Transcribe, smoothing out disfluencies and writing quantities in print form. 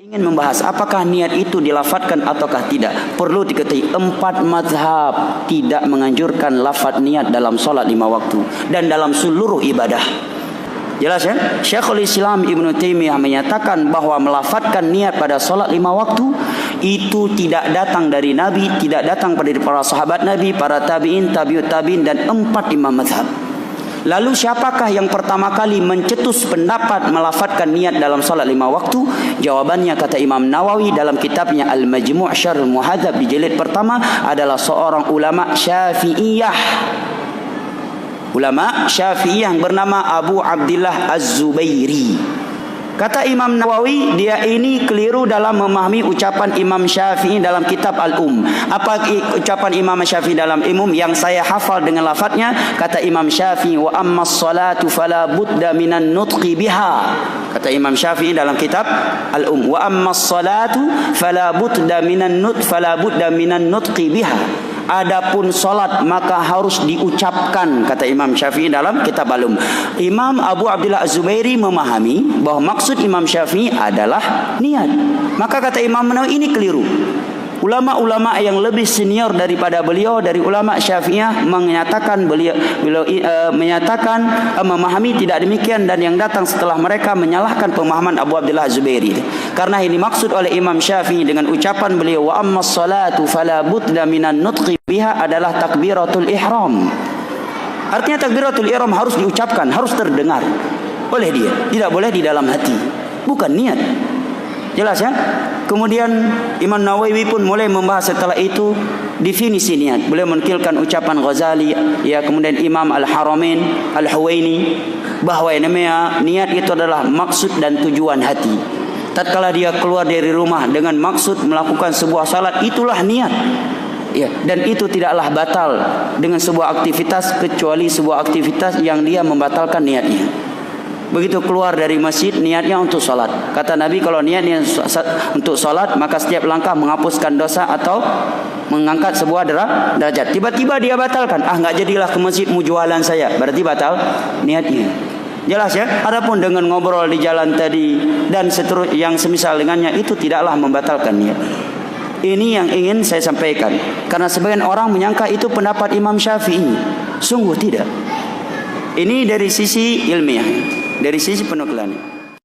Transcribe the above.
ingin membahas apakah niat itu dilafadzkan ataukah tidak. Perlu diketahui 4 mazhab tidak menganjurkan lafaz niat dalam solat 5 waktu dan dalam seluruh ibadah. Jelas ya? Syekhul Islam Ibnu Taimiyah menyatakan bahwa melafadzkan niat pada solat 5 waktu itu tidak datang dari Nabi, tidak datang dari para sahabat Nabi, para tabi'in, tabi'ut tabi'in dan 4 imam mazhab. Lalu siapakah yang pertama kali mencetus pendapat melafadzkan niat dalam salat 5 waktu? Jawabannya kata Imam Nawawi dalam kitabnya Al-Majmu' Syarhul Muhadzab di jilid pertama adalah seorang ulama Syafi'iyah. Ulama Syafi'iyah yang bernama Abu Abdillah Az-Zubairi. Kata Imam Nawawi, dia ini keliru dalam memahami ucapan Imam Syafi'i dalam kitab Al-Apa ucapan Imam Syafi'i dalam yang saya hafal dengan lafadznya? Kata Imam Syafi'i, wa ammas salatu fala budda minan nutqi biha. Kata Imam Syafi'i dalam kitab Al-Wa ammas salatu fala budda minan nutqi biha. Adapun solat maka harus diucapkan, kata Imam Syafi'i dalam kitab Al-Um. Imam Abu Abdillah Az-Zubairi memahami bahwa maksud Imam Syafi'i adalah niat. Maka kata Imam Nawawi ini keliru. Ulama-ulama yang lebih senior daripada beliau dari ulama Syafi'iyah menyatakan memahami tidak demikian, dan yang datang setelah mereka menyalahkan pemahaman Abu Abdillah Az-Zubairi. Karena ini maksud oleh Imam Syafi'i dengan ucapan beliau wa ammas salatu fala budda minan nutqi biha adalah takbiratul ihram. Artinya takbiratul ihram harus diucapkan, harus terdengar oleh dia, tidak boleh di dalam hati, bukan niat. Jelas ya? Kemudian Imam Nawawi pun mulai membahas setelah itu definisi niat. Beliau menukilkan ucapan Ghazali, ya, kemudian Imam Al-Haramain Al-Huwaini, bahwa yang namanya niat itu adalah maksud dan tujuan hati. Tatkala dia keluar dari rumah dengan maksud melakukan sebuah salat, itulah niat. Ya, dan itu tidaklah batal dengan sebuah aktivitas kecuali sebuah aktivitas yang dia membatalkan niatnya. Begitu keluar dari masjid niatnya untuk sholat. Kata Nabi, kalau niatnya untuk sholat maka setiap langkah menghapuskan dosa atau mengangkat sebuah derajat. Tiba-tiba dia batalkan, nggak jadilah ke masjid, mau jualan saya, berarti batal niatnya. Jelas ya? Adapun dengan ngobrol di jalan tadi dan seterusnya yang semisal dengannya, itu tidaklah membatalkan niat. Ini yang ingin saya sampaikan, karena sebagian orang menyangka itu pendapat Imam Syafi'i. Sungguh tidak. Ini dari sisi ilmiah, dari sisi penukilannya.